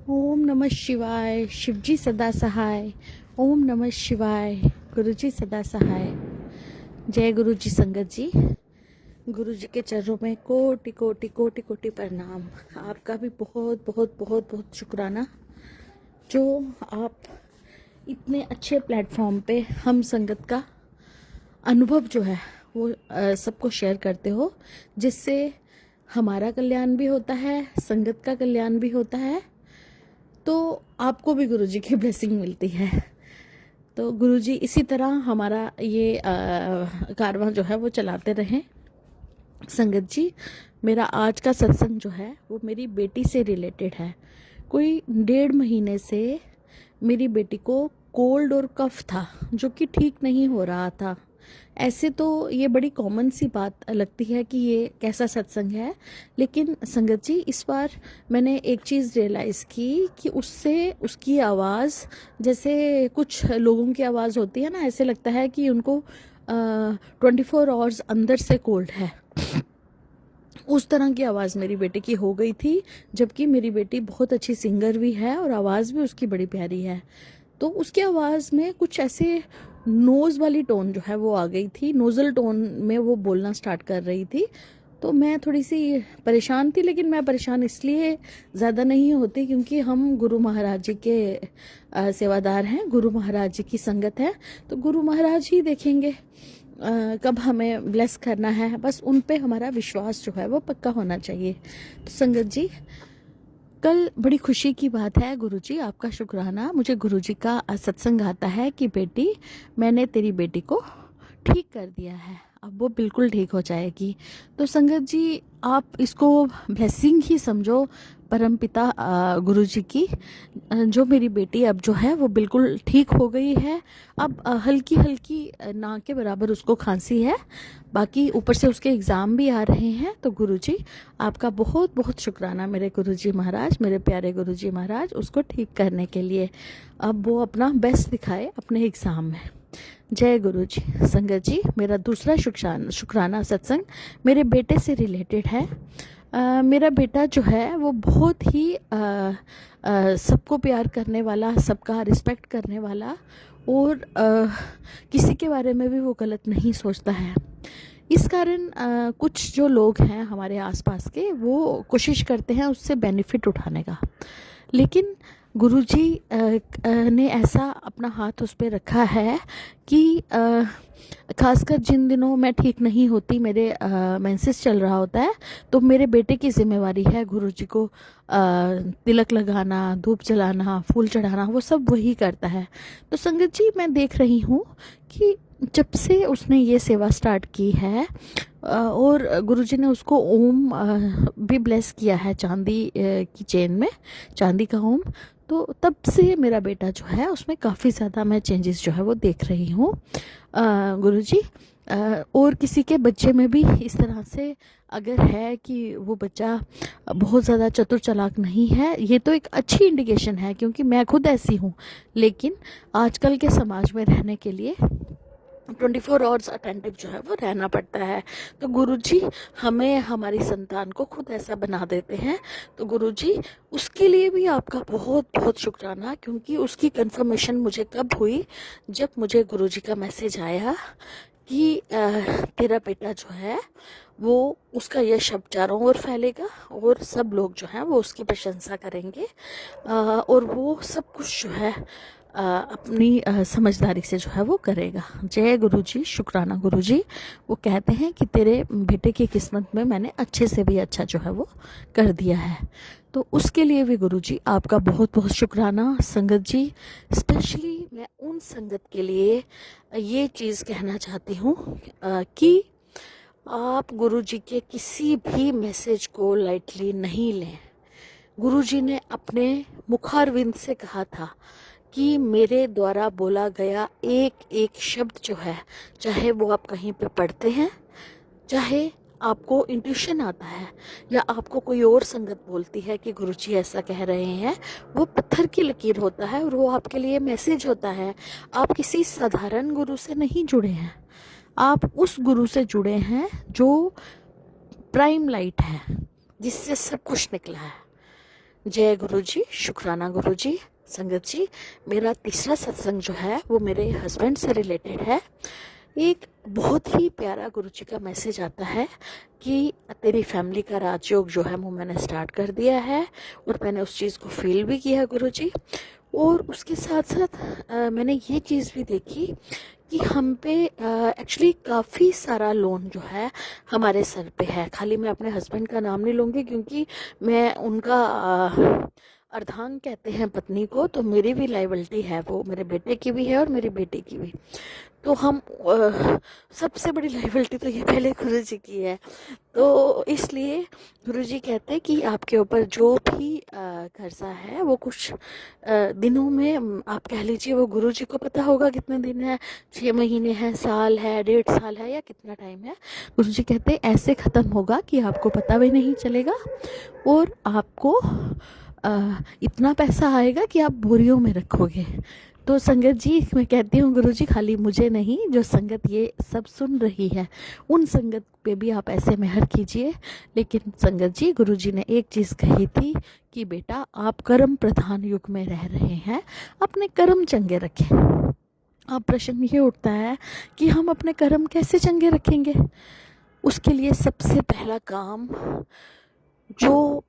ओम नमः शिवाय। शिवजी सदा सहाय। ओम नमः शिवाय। गुरुजी सदा सहाय। जय गुरुजी। संगत जी, गुरुजी के चरणों में कोटि कोटि कोटि कोटि प्रणाम। आपका भी बहुत बहुत बहुत बहुत शुक्राना जो आप इतने अच्छे प्लेटफॉर्म पे हम संगत का अनुभव जो है वो सबको शेयर करते हो, जिससे हमारा कल्याण भी होता है, संगत का कल्याण भी होता है, तो आपको भी गुरुजी की ब्लेसिंग मिलती है। तो गुरुजी इसी तरह हमारा ये कारवां जो है वो चलाते रहें। संगत जी, मेरा आज का सत्संग जो है वो मेरी बेटी से रिलेटेड है। कोई 1.5 महीने से मेरी बेटी को कोल्ड और कफ था जो कि ठीक नहीं हो रहा था। ऐसे तो ये बड़ी कॉमन सी बात लगती है कि ये कैसा सत्संग है, लेकिन संगत जी इस बार मैंने एक चीज़ रियलाइज़ की कि उससे उसकी आवाज़, जैसे कुछ लोगों की आवाज़ होती है ना, ऐसे लगता है कि उनको 24 आवर्स अंदर से कोल्ड है। उस तरह की आवाज़ मेरी बेटी की हो गई थी, जबकि मेरी बेटी बहुत अच्छी सिंगर भी है और आवाज़ भी उसकी बड़ी प्यारी है। तो उसकी आवाज़ में कुछ ऐसे नोज़ वाली टोन जो है वो आ गई थी, नोज़ल टोन में वो बोलना स्टार्ट कर रही थी। तो मैं थोड़ी सी परेशान थी, लेकिन मैं परेशान इसलिए ज़्यादा नहीं होती क्योंकि हम गुरु महाराज जी के सेवादार हैं, गुरु महाराज जी की संगत है। तो गुरु महाराज ही देखेंगे कब हमें ब्लेस करना है, बस उन पे हमारा विश्वास जो है वो पक्का होना चाहिए। तो संगत जी, कल बड़ी खुशी की बात है गुरुजी, आपका शुक्राना। मुझे गुरुजी का सत्संग आता है कि बेटी, मैंने तेरी बेटी को ठीक कर दिया है, अब वो बिल्कुल ठीक हो जाएगी। तो संगत जी, आप इसको ब्लेसिंग ही समझो परमपिता गुरुजी की, जो मेरी बेटी अब जो है वो बिल्कुल ठीक हो गई है। अब हल्की हल्की ना के बराबर उसको खांसी है, बाकी ऊपर से उसके एग्ज़ाम भी आ रहे हैं। तो गुरुजी, आपका बहुत बहुत शुक्राना मेरे गुरुजी महाराज, मेरे प्यारे गुरुजी महाराज, उसको ठीक करने के लिए। अब वो अपना बेस्ट दिखाए अपने एग्ज़ाम में। जय गुरु जी। संगत जी, मेरा दूसरा शुक्राना सत्संग मेरे बेटे से रिलेटेड है। मेरा बेटा जो है वो बहुत ही सबको प्यार करने वाला, सबका रिस्पेक्ट करने वाला, और किसी के बारे में भी वो गलत नहीं सोचता है। इस कारण कुछ जो लोग हैं हमारे आसपास के, वो कोशिश करते हैं उससे बेनिफिट उठाने का, लेकिन गुरुजी ने ऐसा अपना हाथ उस पर रखा है कि खासकर जिन दिनों मैं ठीक नहीं होती, मेरे मेंसेस चल रहा होता है, तो मेरे बेटे की जिम्मेवारी है गुरुजी को तिलक लगाना, धूप जलाना, फूल चढ़ाना, वो सब वही करता है। तो संगत जी, मैं देख रही हूँ कि जब से उसने ये सेवा स्टार्ट की है और गुरुजी ने उसको ओम भी ब्लेस किया है, चांदी की चेन में चांदी का ओम, तो तब से मेरा बेटा जो है उसमें काफ़ी ज़्यादा मैं चेंजेस जो है वो देख रही हूँ गुरुजी। और किसी के बच्चे में भी इस तरह से अगर है कि वो बच्चा बहुत ज़्यादा चतुर चालाक नहीं है, ये तो एक अच्छी इंडिकेशन है, क्योंकि मैं खुद ऐसी हूँ। लेकिन आजकल के समाज में रहने के लिए 24 आवर्स अटेंटिव जो है वो रहना पड़ता है। तो गुरुजी हमें, हमारी संतान को खुद ऐसा बना देते हैं। तो गुरुजी, उसके लिए भी आपका बहुत बहुत शुक्राना, क्योंकि उसकी कंफर्मेशन मुझे कब हुई, जब मुझे गुरुजी का मैसेज आया कि तेरा बेटा जो है वो, उसका यश अब चारों ओर फैलेगा और सब लोग जो हैं वो उसकी प्रशंसा करेंगे, और वो सब कुछ जो है अपनी समझदारी से जो है वो करेगा। जय गुरुजी, शुक्राना गुरुजी। वो कहते हैं कि तेरे बेटे की किस्मत में मैंने अच्छे से भी अच्छा जो है वो कर दिया है। तो उसके लिए भी गुरुजी आपका बहुत बहुत शुक्राना। संगत जी, स्पेशली मैं उन संगत के लिए ये चीज़ कहना चाहती हूँ कि आप गुरुजी के किसी भी मैसेज को लाइटली नहीं लें। गुरुजी ने अपने मुखारविंद से कहा था कि मेरे द्वारा बोला गया एक एक शब्द जो है, चाहे वो आप कहीं पे पढ़ते हैं, चाहे आपको इंट्यूशन आता है, या आपको कोई और संगत बोलती है कि गुरुजी ऐसा कह रहे हैं, वो पत्थर की लकीर होता है और वो आपके लिए मैसेज होता है। आप किसी साधारण गुरु से नहीं जुड़े हैं, आप उस गुरु से जुड़े हैं जो प्राइम लाइट है, जिससे सब कुछ निकला है। जय गुरु जी, शुक्राना गुरु जी। संगत जी, मेरा तीसरा सत्संग जो है वो मेरे हस्बैंड से रिलेटेड है। एक बहुत ही प्यारा गुरु जी का मैसेज आता है कि तेरी फैमिली का राजयोग जो है वो मैंने स्टार्ट कर दिया है, और मैंने उस चीज़ को फील भी किया गुरु जी। और उसके साथ साथ मैंने ये चीज़ भी देखी कि हम पे एक्चुअली काफ़ी सारा लोन जो है हमारे सर पे है। खाली मैं अपने हस्बैंड का नाम नहीं लूँगी, क्योंकि मैं उनका अर्धांग कहते हैं पत्नी को, तो मेरी भी लाइबिलिटी है, वो मेरे बेटे की भी है और मेरी बेटी की भी। तो हम सबसे बड़ी लाइबिलिटी तो ये पहले गुरु जी की है। तो इसलिए गुरु जी कहते हैं कि आपके ऊपर जो भी कर्जा है वो कुछ दिनों में, आप कह लीजिए, वो गुरु जी को पता होगा कितने दिन है, 6 महीने है, साल है, 1.5 साल है, या कितना टाइम है। गुरु जी कहते हैं ऐसे ख़त्म होगा कि आपको पता भी नहीं चलेगा, और आपको इतना पैसा आएगा कि आप बोरियों में रखोगे। तो संगत जी, मैं कहती हूँ गुरु जी, खाली मुझे नहीं, जो संगत ये सब सुन रही है उन संगत पे भी आप ऐसे मेहर कीजिए। लेकिन संगत जी, गुरु जी ने एक चीज़ कही थी कि बेटा, आप कर्म प्रधान युग में रह रहे हैं, अपने कर्म चंगे रखें। अब प्रश्न ये उठता है कि हम अपने कर्म कैसे चंगे रखेंगे। उसके लिए सबसे पहला काम, जो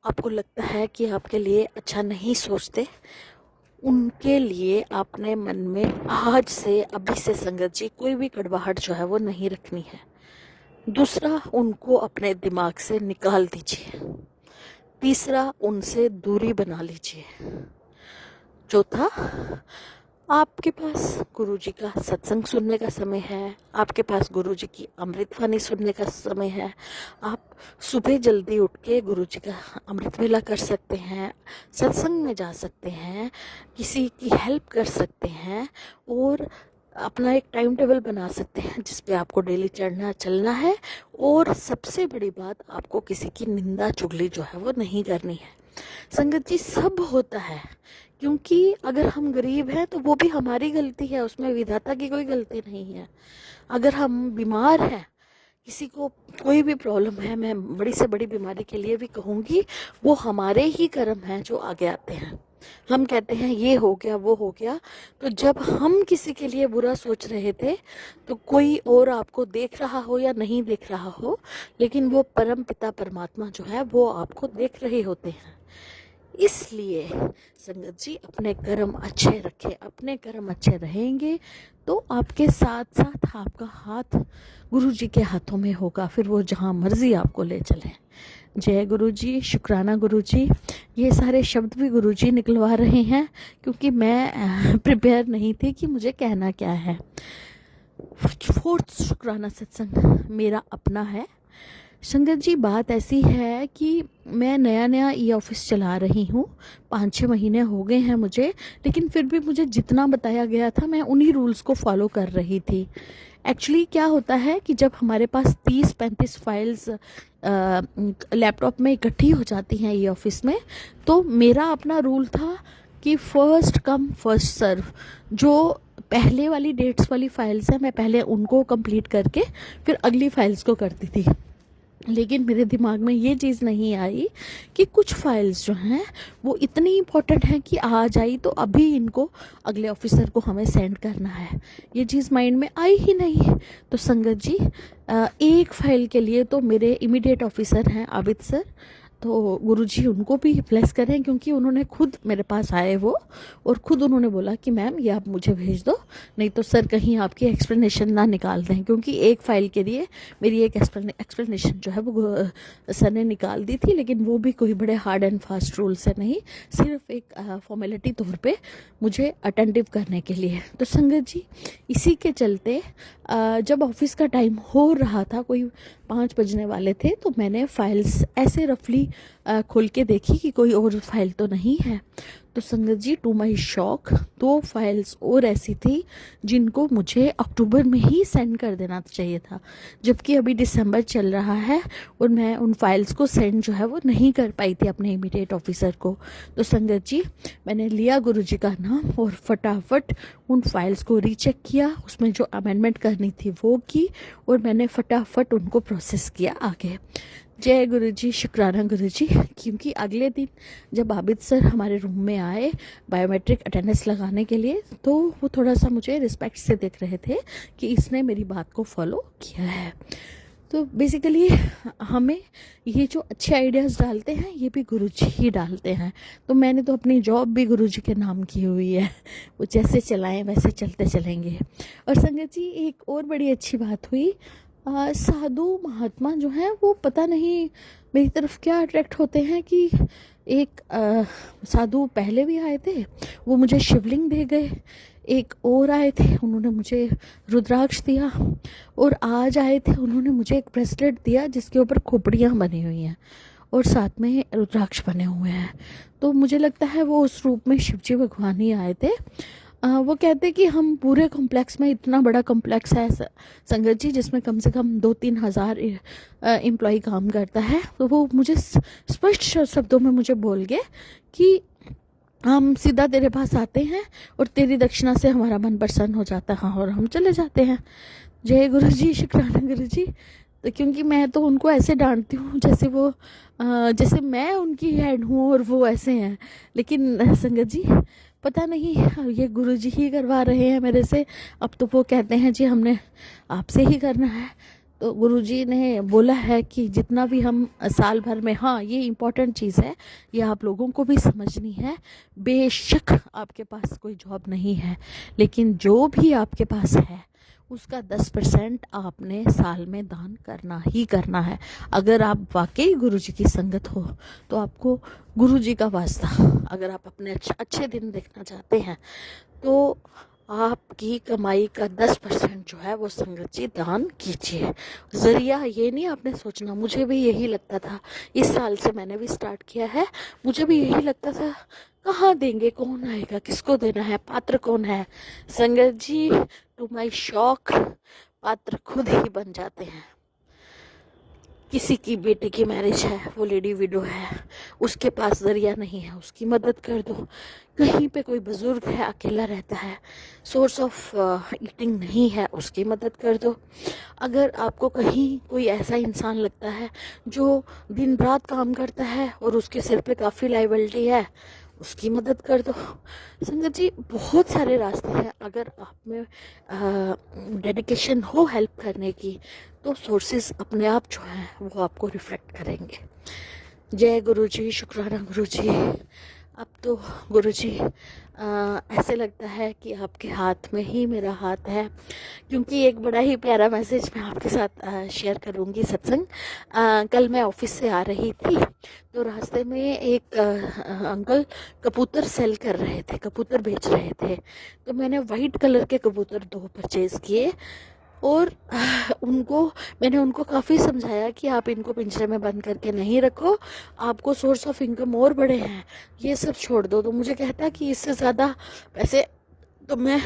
आपको लगता है कि आपके लिए अच्छा नहीं सोचते, उनके लिए आपने मन में आज से, अभी से संगत जी, कोई भी कड़वाहट जो है वो नहीं रखनी है। दूसरा, उनको अपने दिमाग से निकाल दीजिए। तीसरा, उनसे दूरी बना लीजिए। चौथा, आपके पास गुरु जी का सत्संग सुनने का समय है, आपके पास गुरु जी की अमृतवाणी सुनने का समय है। आप सुबह जल्दी उठ के गुरु जी का अमृत वेला कर सकते हैं, सत्संग में जा सकते हैं, किसी की हेल्प कर सकते हैं, और अपना एक टाइम टेबल बना सकते हैं जिस पे आपको डेली चढ़ना चलना है। और सबसे बड़ी बात, आपको किसी की निंदा चुगली जो है वो नहीं करनी है। संगत जी, सब होता है, क्योंकि अगर हम गरीब हैं तो वो भी हमारी गलती है, उसमें विधाता की कोई गलती नहीं है। अगर हम बीमार हैं, किसी को कोई भी प्रॉब्लम है, मैं बड़ी से बड़ी बीमारी के लिए भी कहूँगी, वो हमारे ही कर्म हैं जो आगे आते हैं। हम कहते हैं ये हो गया, वो हो गया। तो जब हम किसी के लिए बुरा सोच रहे थे, तो कोई और आपको देख रहा हो या नहीं देख रहा हो, लेकिन वो परम पिता परमात्मा जो है वो आपको देख रहे होते हैं। इसलिए संगत जी, अपने कर्म अच्छे रखें। अपने कर्म अच्छे रहेंगे तो आपके साथ साथ आपका हाथ गुरु जी के हाथों में होगा, फिर वो जहाँ मर्जी आपको ले चलें। जय गुरु जी, शुक्राना गुरु जी। ये सारे शब्द भी गुरु जी निकलवा रहे हैं, क्योंकि मैं प्रिपेयर नहीं थी कि मुझे कहना क्या है। फोर्थ शुक्राना सत्संग मेरा अपना है। संगत जी, बात ऐसी है कि मैं नया नया ई ऑफिस चला रही हूँ, 5-6 महीने हो गए हैं मुझे, लेकिन फिर भी मुझे जितना बताया गया था मैं उन्हीं रूल्स को फॉलो कर रही थी। एक्चुअली क्या होता है कि जब हमारे पास 30-35 फाइल्स लैपटॉप में इकट्ठी हो जाती हैं ई ऑफिस में, तो मेरा अपना रूल था कि फर्स्ट कम फर्स्ट सर्व। जो पहले वाली डेट्स वाली फाइल्स हैं, मैं पहले उनको कंप्लीट करके फिर अगली फाइल्स को करती थी। लेकिन मेरे दिमाग में ये चीज़ नहीं आई कि कुछ फाइल्स जो हैं वो इतनी इम्पोर्टेंट हैं कि आज आई तो अभी इनको अगले ऑफिसर को हमें सेंड करना है। ये चीज़ माइंड में आई ही नहीं। तो संगत जी, एक फाइल के लिए तो मेरे इमीडिएट ऑफिसर हैं आबिद सर, तो गुरुजी उनको भी ब्लेस करें, क्योंकि उन्होंने खुद मेरे पास आए वो, और खुद उन्होंने बोला कि मैम ये आप मुझे भेज दो, नहीं तो सर कहीं आपकी एक्सप्लेनेशन ना निकाल दें। क्योंकि एक फ़ाइल के लिए मेरी एक एक्सप्लेनेशन जो है वो सर ने निकाल दी थी, लेकिन वो भी कोई बड़े हार्ड एंड फास्ट रूल से नहीं, सिर्फ एक फॉर्मेलिटी तौर पे मुझे अटेंटिव करने के लिए। तो संगत जी, इसी के चलते जब ऑफिस का टाइम हो रहा था, कोई 5 बजने वाले थे, तो मैंने फाइल्स ऐसे रफली खोल के देखी कि कोई और फाइल तो नहीं है। तो संगत जी, टू माई शॉक 2 फाइल्स और ऐसी थी जिनको मुझे अक्टूबर में ही सेंड कर देना चाहिए था, जबकि अभी दिसंबर चल रहा है और मैं उन फाइल्स को सेंड जो है वो नहीं कर पाई थी अपने इमीडिएट ऑफिसर को। तो संगत जी, मैंने लिया गुरु जी का नाम और फटाफट उन फाइल्स को रीचेक किया, उसमें जो अमेंडमेंट करनी थी वो की, और मैंने फटाफट उनको प्रोसेस किया आगे। जय गुरु जी, शुक्राना गुरु जी। क्योंकि अगले दिन जब आबिद सर हमारे रूम में आए बायोमेट्रिक अटेंडेंस लगाने के लिए, तो वो थोड़ा सा मुझे रिस्पेक्ट से देख रहे थे कि इसने मेरी बात को फॉलो किया है। तो बेसिकली हमें ये जो अच्छे आइडियाज़ डालते हैं ये भी गुरुजी ही डालते हैं। तो मैंने तो अपनी जॉब भी गुरुजी के नाम की हुई है, वो जैसे चलाएं वैसे चलते चलेंगे। और संगत जी, एक और बड़ी अच्छी बात हुई, साधु महात्मा जो हैं वो पता नहीं मेरी तरफ क्या अट्रैक्ट होते हैं कि एक साधु पहले भी आए थे, वो मुझे शिवलिंग दे गए। एक और आए थे, उन्होंने मुझे रुद्राक्ष दिया। और आज आए थे, उन्होंने मुझे एक ब्रेसलेट दिया जिसके ऊपर खोपड़ियाँ बनी हुई हैं और साथ में रुद्राक्ष बने हुए हैं। तो मुझे लगता है वो उस रूप में शिवजी भगवान ही आए थे। वो कहते कि हम पूरे कॉम्प्लेक्स में, इतना बड़ा कॉम्प्लेक्स है संगत जी जिसमें कम से कम 2-3 हज़ार एम्प्लॉय काम करता है, तो वो मुझे स्पष्ट शब्दों में मुझे बोल गए कि हम सीधा तेरे पास आते हैं और तेरी दक्षिणा से हमारा मन प्रसन्न हो जाता है और हम चले जाते हैं। जय गुरु जी, शुक्राना गुरु जी। तो क्योंकि मैं तो उनको ऐसे डांटती हूँ जैसे वो जैसे मैं उनकी हेड हूँ और वो ऐसे हैं, लेकिन संगत जी पता नहीं ये गुरुजी ही करवा रहे हैं मेरे से। अब तो वो कहते हैं जी हमने आपसे ही करना है। तो गुरुजी ने बोला है कि जितना भी हम साल भर में, हाँ ये इम्पोर्टेंट चीज़ है, ये आप लोगों को भी समझनी है। बेशक आपके पास कोई जॉब नहीं है, लेकिन जो भी आपके पास है उसका 10% आपने साल में दान करना ही करना है। अगर आप वाकई गुरुजी की संगत हो तो आपको गुरुजी का वास्ता, अगर आप अपने अच्छे दिन देखना चाहते हैं तो आपकी कमाई का 10% जो है वो संगत जी दान कीजिए। जरिया ये नहीं आपने सोचना, मुझे भी यही लगता था, इस साल से मैंने भी स्टार्ट किया है, मुझे भी यही लगता था कहाँ देंगे, कौन आएगा, किसको देना है, पात्र कौन है। संगत जी टू माई शौक पात्र खुद ही बन जाते हैं। किसी की बेटे की मैरिज है, वो लेडी विडो है, उसके पास जरिया नहीं है, उसकी मदद कर दो। कहीं पे कोई बुजुर्ग है, अकेला रहता है, सोर्स ऑफ ईटिंग नहीं है, उसकी मदद कर दो। अगर आपको कहीं कोई ऐसा इंसान लगता है जो दिन रात काम करता है और उसके सिर पे काफ़ी लाइबिलिटी है, उसकी मदद कर दो। संगत जी बहुत सारे रास्ते हैं, अगर आप में डेडिकेशन हो हेल्प करने की तो सोर्सेज अपने आप जो हैं वो आपको रिफ्लेक्ट करेंगे। जय गुरु जी, शुक्राना गुरु जी। अब तो गुरु जी ऐसे लगता है कि आपके हाथ में ही मेरा हाथ है, क्योंकि एक बड़ा ही प्यारा मैसेज मैं आपके साथ शेयर करूँगी सत्संग। कल मैं ऑफिस से आ रही थी तो रास्ते में एक अंकल कबूतर सेल कर रहे थे, कबूतर बेच रहे थे। तो मैंने वाइट कलर के कबूतर 2 परचेज़ किए और मैंने उनको काफ़ी समझाया कि आप इनको पिंजरे में बंद करके नहीं रखो, आपको सोर्स ऑफ इनकम और बड़े हैं, ये सब छोड़ दो। तो मुझे कहता कि इससे ज़्यादा पैसे तो मैं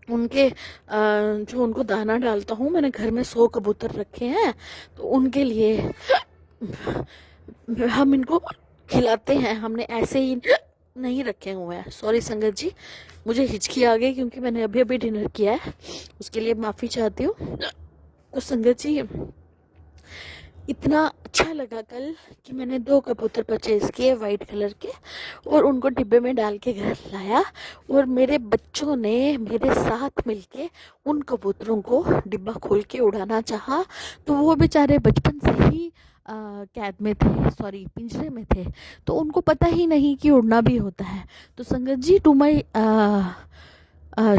उनके जो उनको दाना डालता हूँ, मैंने घर में 100 कबूतर रखे हैं, तो उनके लिए हम इनको खिलाते हैं, हमने ऐसे ही नहीं रखे हुए हैं। सॉरी संगत जी, मुझे हिचकी आ गई क्योंकि मैंने अभी अभी डिनर किया है, उसके लिए माफ़ी चाहती हूँ। तो संगत जी इतना अच्छा लगा कल कि मैंने 2 कबूतर परचेज़ किए वाइट कलर के और उनको डिब्बे में डाल के घर लाया, और मेरे बच्चों ने मेरे साथ मिलके उन कबूतरों को डिब्बा खोल के उड़ाना चाहा। तो वो बेचारे बचपन से ही कैद में थे, सॉरी पिंजरे में थे, तो उनको पता ही नहीं कि उड़ना भी होता है। तो संगत जी टू माई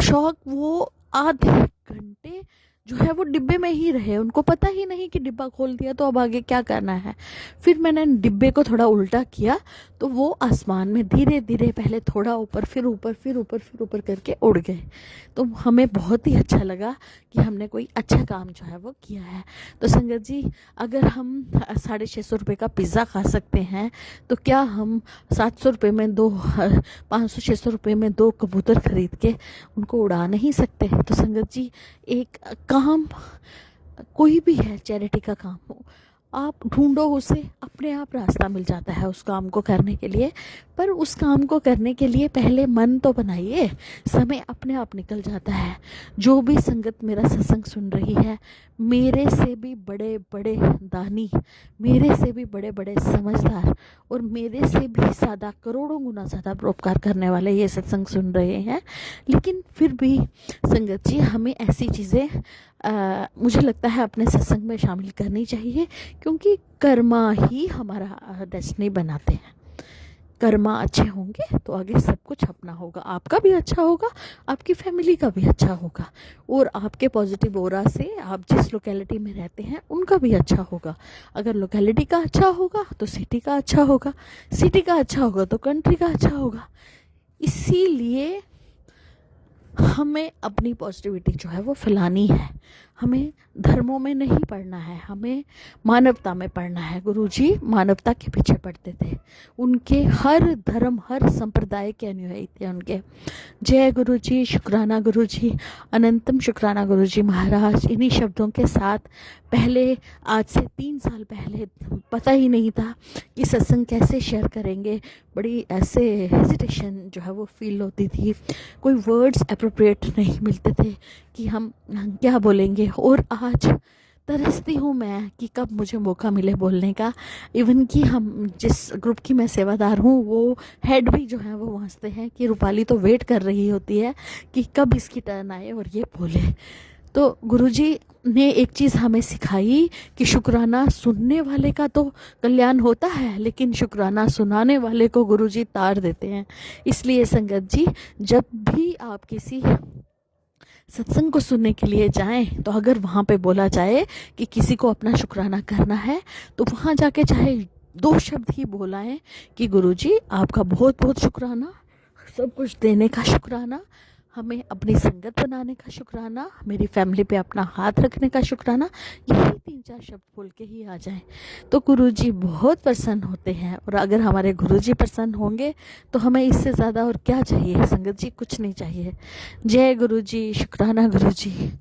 शौक वो आधे घंटे जो है वो डिब्बे में ही रहे, उनको पता ही नहीं कि डिब्बा खोल दिया तो अब आगे क्या करना है। फिर मैंने डिब्बे को थोड़ा उल्टा किया तो वो आसमान में धीरे धीरे पहले थोड़ा ऊपर, फिर ऊपर, फिर ऊपर, फिर ऊपर करके उड़ गए। तो हमें बहुत ही अच्छा लगा कि हमने कोई अच्छा काम जो है वो किया है। तो संगत जी अगर हम 650 रुपये का पिज़्ज़ा खा सकते हैं तो क्या हम 700 रुपये में 500-600 रुपये में 2 कबूतर खरीद के उनको उड़ा नहीं सकते। तो संगत जी एक काम कोई भी है, चैरिटी का काम हो, आप ढूंढो उसे, अपने आप रास्ता मिल जाता है उस काम को करने के लिए। पर उस काम को करने के लिए पहले मन तो बनाइए, समय अपने आप निकल जाता है। जो भी संगत मेरा सत्संग सुन रही है, मेरे से भी बड़े बड़े दानी, मेरे से भी बड़े बड़े समझदार और मेरे से भी ज़्यादा करोड़ों गुना ज़्यादा परोपकार करने वाले ये सत्संग सुन रहे हैं। लेकिन फिर भी संगत जी, हमें ऐसी चीज़ें मुझे लगता है अपने सत्संग में शामिल करनी चाहिए, क्योंकि कर्मा ही हमारा डेस्टिनी बनाते हैं। कर्मा अच्छे होंगे तो आगे सब कुछ अपना होगा, आपका भी अच्छा होगा, आपकी फैमिली का भी अच्छा होगा, और आपके पॉजिटिव ऑरा से आप जिस लोकेलिटी में रहते हैं उनका भी अच्छा होगा। अगर लोकेलिटी का अच्छा होगा तो सिटी का अच्छा होगा, सिटी का अच्छा होगा तो कंट्री का अच्छा होगा। इसीलिए हमें अपनी पॉजिटिविटी जो है वो फैलानी है। हमें धर्मों में नहीं पढ़ना है, हमें मानवता में पढ़ना है। गुरुजी मानवता के पीछे पढ़ते थे, उनके हर धर्म हर संप्रदाय के अनुयायी थे उनके। जय गुरुजी, शुक्राना गुरुजी, अनंतम शुक्राना गुरुजी महाराज। इन्हीं शब्दों के साथ पहले, आज से 3 साल पहले पता ही नहीं था कि सत्संग कैसे शेयर करेंगे। बड़ी ऐसे हेजिटेशन जो है वो फील होती थी, कोई वर्ड्स अप्रोप्रिएट नहीं मिलते थे कि हम क्या बोलेंगे। और आज तरसती हूँ मैं कि कब मुझे मौका मिले बोलने का। इवन कि हम जिस ग्रुप की मैं सेवादार हूँ, वो हेड भी जो है वो वांचते हैं कि रूपाली तो वेट कर रही होती है कि कब इसकी टर्न आए और ये बोले। तो गुरुजी ने एक चीज़ हमें सिखाई कि शुक्राना सुनने वाले का तो कल्याण होता है, लेकिन शुक्राना सुनाने वाले को गुरुजी तार देते हैं। इसलिए संगत जी, जब भी आप किसी सत्संग को सुनने के लिए जाएं, तो अगर वहाँ पे बोला जाए कि किसी को अपना शुक्राना करना है, तो वहाँ जाके चाहे 2 शब्द ही बोलाएं कि गुरुजी आपका बहुत बहुत शुक्राना, सब कुछ देने का शुक्राना, हमें अपनी संगत बनाने का शुक्राना, मेरी फैमिली पे अपना हाथ रखने का शुक्राना। यही 3-4 शब्द बोल के ही आ जाएं तो गुरुजी बहुत प्रसन्न होते हैं। और अगर हमारे गुरुजी प्रसन्न होंगे तो हमें इससे ज़्यादा और क्या चाहिए संगत जी, कुछ नहीं चाहिए। जय गुरुजी, शुक्राना गुरुजी,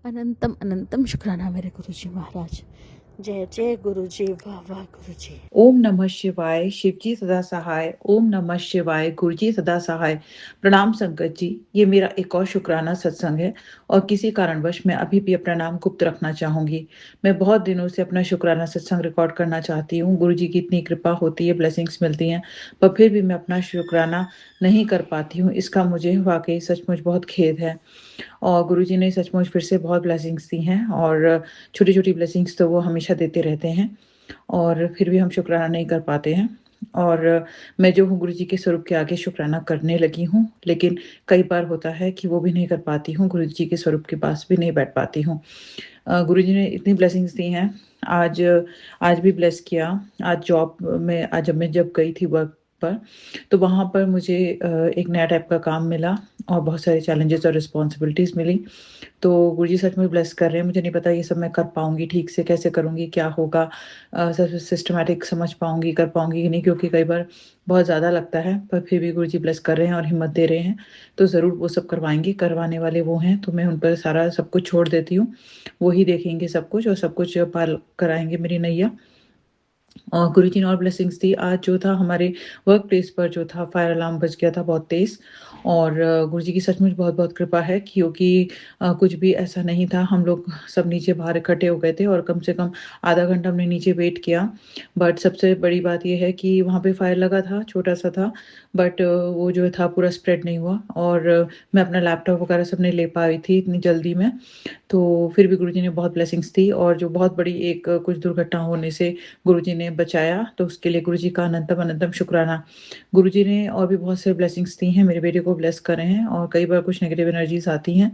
अनंतम अनंतम शुक्राना मेरे गुरुजी महाराज। जय जय गुरुजी, वाह वाह गुरुजी। ओम नमः शिवाय, शिवजी सदा सहाय। ओम नमः शिवाय, गुरुजी सदा सहाय। प्रणाम संगत जी, ये मेरा एक और शुक्राना सत्संग है और किसी कारणवश मैं अभी भी अपना नाम गुप्त रखना चाहूंगी। मैं बहुत दिनों से अपना शुक्राना सत्संग रिकॉर्ड करना चाहती हूँ। गुरुजी की इतनी कृपा होती है, ब्लेसिंग्स मिलती हैं, पर फिर भी मैं अपना शुक्राना नहीं कर पाती हूँ। इसका मुझे वाकई सचमुच बहुत खेद है। और गुरुजी ने सचमुच फिर से बहुत ब्लेसिंग्स दी हैं, और छोटी छोटी ब्लेसिंग्स तो वो हमेशा देते रहते हैं, और फिर भी हम शुक्राना नहीं कर पाते हैं। और मैं जो हूँ गुरु जी के स्वरूप के आगे शुक्राना करने लगी हूँ, लेकिन कई बार होता है कि वो भी नहीं कर पाती हूँ, गुरु जी के स्वरूप के पास भी नहीं बैठ पाती हूँ। गुरु जी ने इतनी ब्लेसिंग्स दी हैं। आज आज भी ब्लेस किया। आज जॉब में, आज जब गई थी वर्क पर, तो वहाँ पर मुझे एक नया टाइप का काम मिला और बहुत सारे चैलेंजेस और रिस्पॉन्सिबिलिटीज़ मिली। तो गुरुजी सच में ब्लेस कर रहे हैं। मुझे नहीं पता ये सब मैं कर पाऊँगी, ठीक से कैसे करूँगी, क्या होगा, सब सिस्टमैटिक समझ पाऊँगी, कर पाऊँगी कि नहीं, क्योंकि कई बार बहुत ज़्यादा लगता है। पर फिर भी गुरुजी ब्लेस कर रहे हैं और हिम्मत दे रहे हैं, तो ज़रूर वो सब करवाएँगे। करवाने वाले वो हैं, तो मैं उन पर सारा सब कुछ छोड़ देती हूँ। वो ही देखेंगे सब कुछ और सब कुछ पार कराएँगे मेरी नैया। और गुरुजी ने और ब्लेसिंग्स दी। आज जो था हमारे वर्क प्लेस पर जो था, फायर अलार्म बज गया था बहुत तेज़। और गुरुजी की सचमुच बहुत बहुत कृपा है, क्योंकि कुछ भी ऐसा नहीं था। हम लोग सब नीचे बाहर इकट्ठे हो गए थे और कम से कम आधा घंटा हमने नीचे वेट किया। बट सबसे बड़ी बात ये है कि वहाँ पे फायर लगा था, छोटा सा था, बट वो जो था पूरा स्प्रेड नहीं हुआ। और मैं अपना लैपटॉप वगैरह सब नहीं ले पाई थी इतनी जल्दी में। तो फिर भी गुरुजी ने बहुत ब्लेसिंग्स दी, और जो बहुत बड़ी एक कुछ दुर्घटना होने से गुरुजी ने बचाया, तो उसके लिए गुरुजी का अनंतम अनंतम शुक्राना। गुरुजी ने और भी बहुत सारे ब्लेसिंग्स दी हैं, मेरे बेटे को ब्लेस करे हैं। और कई बार कुछ नेगेटिव एनर्जीज आती हैं,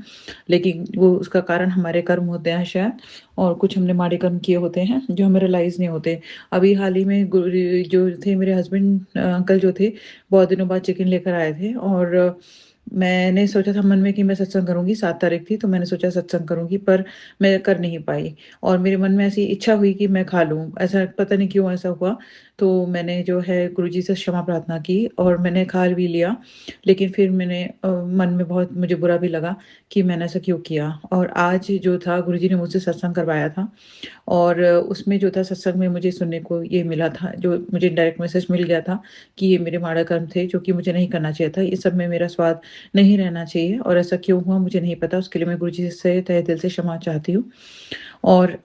लेकिन वो उसका कारण हमारे कर्म होते हैं शायद, और कुछ हमने माड़े कर्म किए होते हैं जो हमें रियलाइज़ नहीं होते। अभी हाल ही में गुरु जो थे मेरे हस्बैंड अंकल जो थे, बहुत दिनों बाद चिकन लेकर आए थे, और मैंने सोचा था मन में कि मैं सत्संग करूँगी। 7 तारीख थी, तो मैंने सोचा सत्संग करूँगी, पर मैं कर नहीं पाई। और मेरे मन में ऐसी इच्छा हुई कि मैं खा लूँ। ऐसा पता नहीं क्यों ऐसा हुआ, तो मैंने जो है गुरुजी से क्षमा प्रार्थना की और मैंने खा भी लिया। लेकिन फिर मैंने मन में बहुत मुझे बुरा भी लगा कि मैंने ऐसा क्यों किया। और आज जो था गुरुजी ने मुझसे सत्संग करवाया था और उसमें जो था सत्संग में मुझे सुनने को ये मिला था, जो मुझे डायरेक्ट मैसेज मिल गया था कि ये मेरे माड़ा कर्म थे जो कि मुझे नहीं करना चाहिए था। ये सब में मेरा स्वाद नहीं रहना चाहिए और ऐसा क्यों हुआ मुझे नहीं पता। उसके लिए मैं गुरुजी से तहे दिल से क्षमा चाहती हूँ। और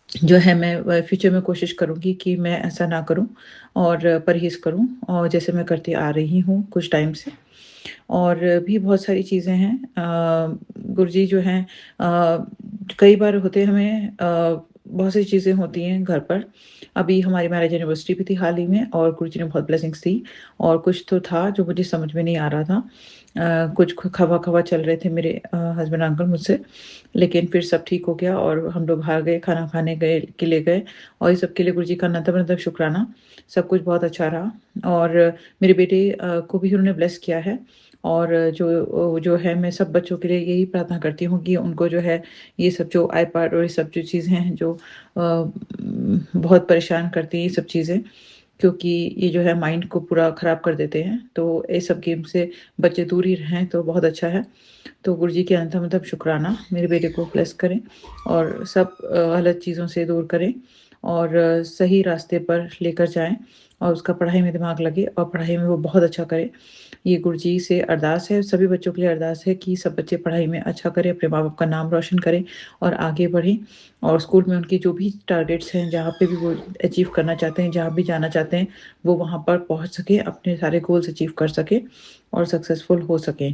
जो है मैं फ्यूचर में कोशिश करूँगी कि मैं ऐसा ना करूँ और परहेज़ करूँ और जैसे मैं करती आ रही हूँ कुछ टाइम से। और भी बहुत सारी चीज़ें हैं। गुरुजी जो हैं कई बार होते हैं हमें बहुत सी चीज़ें होती हैं घर पर। अभी हमारी मैरिज एनिवर्सरी भी थी हाल ही में और गुरुजी ने बहुत ब्लेसिंग्स दी और कुछ तो था जो मुझे समझ में नहीं आ रहा था। कुछ खवा-खवा चल रहे थे मेरे हस्बैंड अंकल मुझसे, लेकिन फिर सब ठीक हो गया और हम लोग बाहर गए, खाना खाने गए के लिए गए और इस सब के लिए गुरुजी का अनंत-अनंत शुक्राना। सब कुछ बहुत अच्छा रहा और मेरे बेटे को भी उन्होंने ब्लेस किया है। और जो है मैं सब बच्चों के लिए यही प्रार्थना करती हूँ कि उनको जो है ये सब जो आईपैड और ये सब जो चीज़ें हैं जो बहुत परेशान करती हैं ये सब चीज़ें, क्योंकि ये जो है माइंड को पूरा ख़राब कर देते हैं। तो ये सब गेम से बच्चे दूर ही रहें तो बहुत अच्छा है। तो गुरुजी के अनंत मतलब शुक्राना मेरे बेटे को ब्लेस करें और सब गलत चीज़ों से दूर करें और सही रास्ते पर लेकर जाएँ और उसका पढ़ाई में दिमाग लगे और पढ़ाई में वो बहुत अच्छा करे। ये गुरुजी से अरदास है, सभी बच्चों के लिए अरदास है कि सब बच्चे पढ़ाई में अच्छा करें, अपने माँ-बाप का नाम रोशन करें और आगे बढ़ें और स्कूल में उनकी जो भी टारगेट्स हैं, जहाँ पे भी वो अचीव करना चाहते हैं, जहाँ भी जाना चाहते हैं, वो वहाँ पर पहुँच सकें, अपने सारे गोल्स अचीव कर सकें और सक्सेसफुल हो सकें।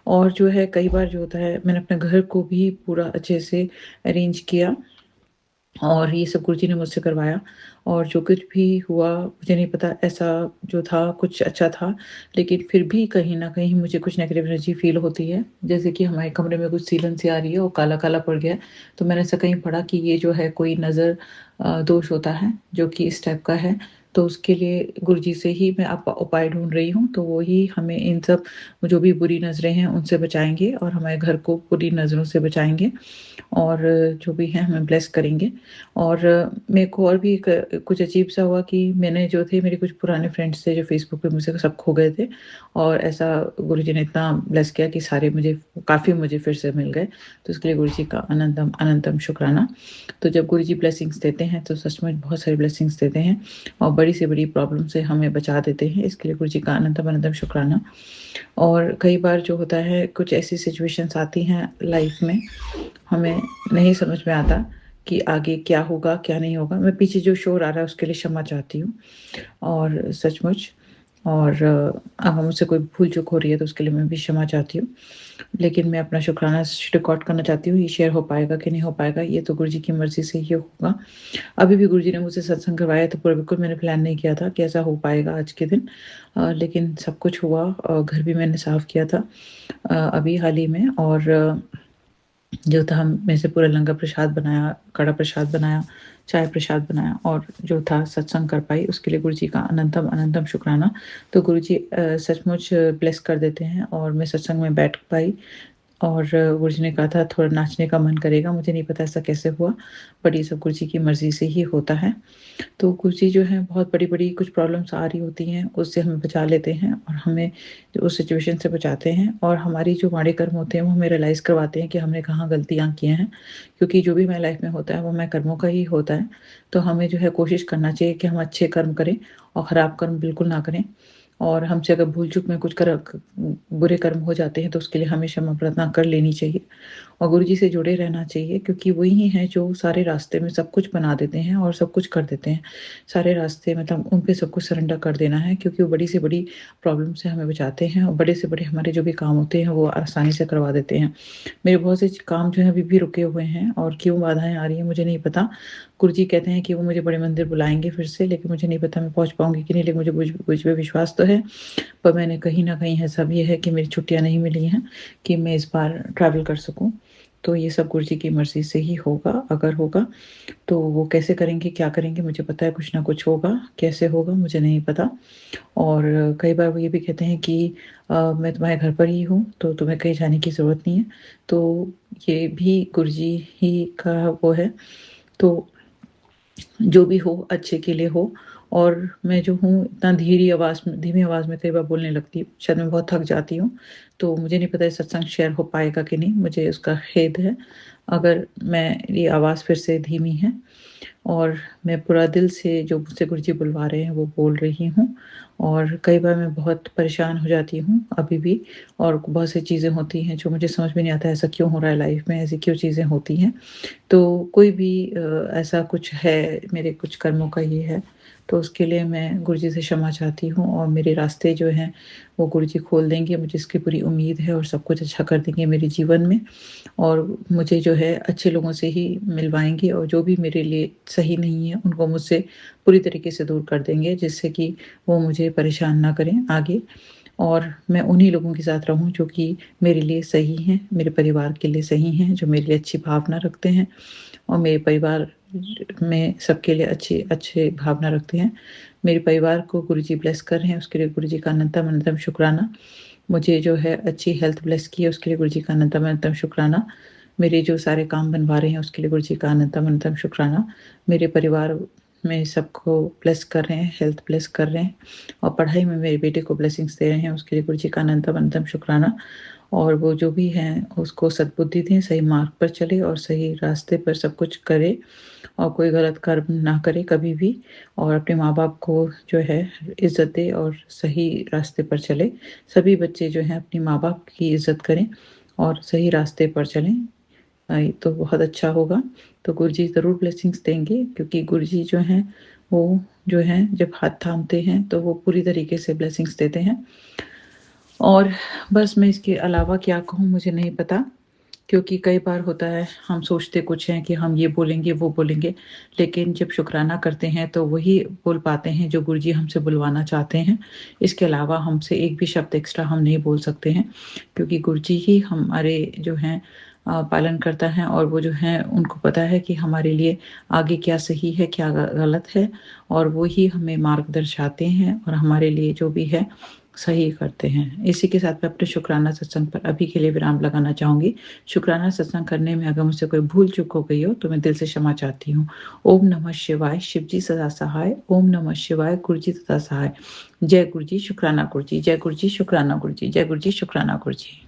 और जो है कई बार जो होता है मैंने अपने घर को भी पूरा अच्छे से अरेंज किया और ये सब गुरुजी ने मुझसे करवाया और जो कुछ भी हुआ मुझे नहीं पता ऐसा जो था कुछ अच्छा था, लेकिन फिर भी कहीं न कहीं मुझे कुछ नेगेटिव एनर्जी फ़ील होती है। जैसे कि हमारे कमरे में कुछ सीलन सी आ रही है और काला-काला पड़ गया है। तो मैंने ऐसा कहीं पढ़ा कि ये जो है कोई नज़र दोष होता है जो कि इस टाइप का है। तो उसके लिए गुरुजी से ही मैं उपाय ढूँढ रही हूँ। तो वो ही हमें इन सब जो भी बुरी नज़रें हैं उनसे बचाएँगे और हमारे घर को बुरी नज़रों से बचाएँगे और जो भी है हमें ब्लेस करेंगे। और मेरे को और भी एक कुछ अजीब-सा हुआ कि मैंने जो थे मेरे कुछ पुराने फ्रेंड्स थे जो फ़ेसबुक पे मुझसे सब खो गए थे और ऐसा गुरुजी ने इतना ब्लेस किया कि सारे मुझे फिर से मिल गए। तो इसके लिए गुरुजी का अनंतम अनंतम शुक्राना। तो जब गुरुजी ब्लेसिंग्स देते हैं तो सच में बहुत सारी ब्लेसिंग्स देते हैं और बड़ी से बड़ी प्रॉब्लम से हमें बचा देते हैं। इसके लिए गुरुजी का अनंतम अनंतम शुक्राना। और कई बार जो होता है कुछ ऐसी सिचुएशंस आती हैं लाइफ में, हमें नहीं समझ में आता कि आगे क्या होगा, क्या नहीं होगा। मैं पीछे जो शोर आ रहा है उसके लिए क्षमा चाहती हूँ और सचमुच और अगर मुझसे कोई भूल-चूक हो रही है तो उसके लिए मैं भी क्षमा चाहती हूँ। लेकिन मैं अपना शुक्राना रिकॉर्ड करना चाहती हूँ, ये शेयर हो पाएगा कि नहीं हो पाएगा ये तो गुरुजी की मर्ज़ी से ही होगा। अभी भी गुरुजी ने मुझसे सत्संग करवाया तो पूरा बिल्कुल मैंने प्लान नहीं किया था कि ऐसा हो पाएगा आज के दिन। लेकिन सब कुछ हुआ और घर भी मैंने साफ़ किया था अभी हाल ही में और जो था मैं से पूरा लंगर प्रसाद बनाया, कड़ा प्रसाद बनाया, चाय प्रसाद बनाया और जो था सत्संग कर पाई उसके लिए गुरुजी का अनंतम अनंतम शुक्राना। तो गुरुजी सचमुच ब्लेस कर देते हैं और मैं सत्संग में बैठ पाई और गुरुजी ने कहा था थोड़ा नाचने का मन करेगा, मुझे नहीं पता ऐसा कैसे हुआ, बट ये सब गुरुजी की मर्ज़ी से ही होता है। तो गुरुजी जो हैं बहुत बड़ी-बड़ी कुछ प्रॉब्लम्स आ रही होती हैं, उससे हमें बचा लेते हैं और हमें उस सिचुएशन से बचाते हैं और हमारी जो माड़े कर्म होते हैं वो हमें रियलाइज़ करवाते हैं कि हमने कहाँ गलतियाँ की हैं। क्योंकि जो भी हमारी लाइफ़ में होता है वो हमारे कर्मों का ही होता है। तो हमें जो है कोशिश करना चाहिए कि हम अच्छे कर्म करें और खराब कर्म बिल्कुल ना करें। और हमसे अगर भूल-चूक में कुछ बुरे कर्म हो जाते हैं तो उसके लिए हमें क्षमा प्रार्थना कर लेनी चाहिए और गुरुजी से जुड़े रहना चाहिए क्योंकि वही हैं जो सारे रास्ते में सब कुछ बना देते हैं और सब कुछ कर देते हैं। सारे रास्ते मतलब उन पे सब कुछ सरेंडर कर देना है क्योंकि वो बड़ी से बड़ी प्रॉब्लम से हमें बचाते हैं और बड़े से बड़े हमारे जो भी काम होते हैं वो आसानी से करवा देते हैं। मेरे बहुत से काम जो हैं अभी भी रुके हुए हैं और क्यों बाधाएँ आ रही हैं मुझे नहीं पता। गुरुजी कहते हैं कि वो मुझे बड़े मंदिर बुलाएँगे फिर से, लेकिन मुझे नहीं पता मैं पहुँच पाऊँगी कि नहीं, लेकिन मुझ पे विश्वास तो है। पर मैंने कहीं न कहीं ऐसा भी है कि मेरी छुट्टियाँ नहीं मिली हैं कि मैं इस बार ट्रैवल कर सकूँ। तो ये सब गुरुजी की मर्ज़ी से ही होगा, अगर होगा तो वो कैसे करेंगे, क्या करेंगे मुझे पता है कुछ ना कुछ होगा, कैसे होगा मुझे नहीं पता। और कई बार वो ये भी कहते हैं कि मैं तुम्हारे घर पर ही हूँ, तो तुम्हें कहीं जाने की ज़रूरत नहीं है। तो ये भी गुरुजी ही का वो है। तो जो भी हो अच्छे के लिए हो और मैं जो हूँ इतना धीमी आवाज़ में कई बार बोलने लगती हूँ, शायद मैं बहुत थक जाती हूँ। तो मुझे नहीं पता ये सत्संग शेयर हो पाएगा कि नहीं, मुझे उसका खेद है अगर मेरी आवाज़ फिर से धीमी है। और मैं पूरा दिल से जो मुझसे गुरुजी बुलवा रहे हैं वो बोल रही हूँ। और कई बार मैं बहुत परेशान हो जाती हूँ अभी भी, और बहुत सी चीज़ें होती हैं जो मुझे समझ में नहीं आता, ऐसा क्यों हो रहा है लाइफ में, ऐसी क्यों चीज़ें होती हैं। तो कोई भी ऐसा कुछ है, मेरे कुछ कर्मों का ये है, तो उसके लिए मैं गुरुजी से क्षमा चाहती हूँ, और मेरे रास्ते जो हैं वो गुरुजी खोल देंगे, मुझे इसकी पूरी उम्मीद है, और सब कुछ अच्छा कर देंगे मेरे जीवन में। और मुझे जो है अच्छे लोगों से ही मिलवाएँगे, और जो भी मेरे लिए सही नहीं है उनको मुझसे पूरी तरीके से दूर कर देंगे, जिससे कि वो मुझे परेशान ना करें आगे, और मैं उन्हीं लोगों के साथ रहूँ जो कि मेरे लिए सही हैं, मेरे परिवार के लिए सही हैं, जो मेरे लिए अच्छी भावना रखते हैं, और मेरे परिवार में सबके लिए अच्छे भावना रखते हैं। मेरे परिवार को गुरुजी ब्लेस कर रहे हैं, उसके लिए गुरुजी का अनंतम अनंतम शुक्राना। मुझे जो है अच्छी हेल्थ ब्लेस की है, उसके लिए गुरुजी का अनंतम अनंतम शुक्राना। मेरे जो सारे काम बनवा रहे हैं उसके लिए गुरुजी का अनंतम अनंतम शुक्राना। मेरे परिवार में सबको ब्लेस कर रहे हैं, हेल्थ ब्लेस कर रहे हैं, और पढ़ाई में मेरे बेटे को ब्लेसिंग्स दे रहे हैं, उसके लिए गुरुजी का अनंतम अनंतम शुक्राना। और वो जो भी हैं उसको सद्बुद्धि दें, सही मार्ग पर चले और सही रास्ते पर सब कुछ करे, और कोई गलत कर्म ना करे कभी भी, और अपने माँ-बाप को जो है इज़्ज़त दे और सही रास्ते पर चले। सभी बच्चे जो हैं अपने माँ-बाप की इज़्ज़त करें और सही रास्ते पर चलें, तो बहुत अच्छा होगा। तो गुरुजी ज़रूर ब्लेसिंग्स देंगे, क्योंकि गुरुजी जो हैं वो जो हैं जब हाथ थामते हैं तो वो पूरी तरीके से ब्लेसिंग्स देते हैं। और बस मैं इसके अलावा क्या कहूँ मुझे नहीं पता, क्योंकि कई बार होता है हम सोचते कुछ हैं कि हम ये बोलेंगे, वो बोलेंगे, लेकिन जब शुकराना करते हैं तो वही बोल पाते हैं जो गुरुजी हमसे बुलवाना चाहते हैं। इसके अलावा हमसे एक भी शब्द एक्स्ट्रा हम नहीं बोल सकते हैं, क्योंकि गुरुजी ही हमारे जो हैं पालन करता है, और वो जो हैं उनको पता है कि हमारे लिए आगे क्या सही है, क्या गलत है, और वो ही हमें मार्ग दर्शाते हैं और हमारे लिए जो भी है सही करते हैं। इसी के साथ मैं अपने शुकराना सत्संग पर अभी के लिए विराम लगाना चाहूँगी। शुकराना सत्संग करने में अगर मुझसे कोई भूल-चूक हो गई हो तो मैं दिल से क्षमा चाहती हूँ। ओम नमः शिवाय, शिवजी सदा सहाय। ओम नमः शिवाय, गुरुजी सदा सहाय। जय गुरुजी, शुकराना गुरुजी। जय गुरुजी, शुकराना गुरुजी। जय गुरुजी, शुकराना गुरुजी।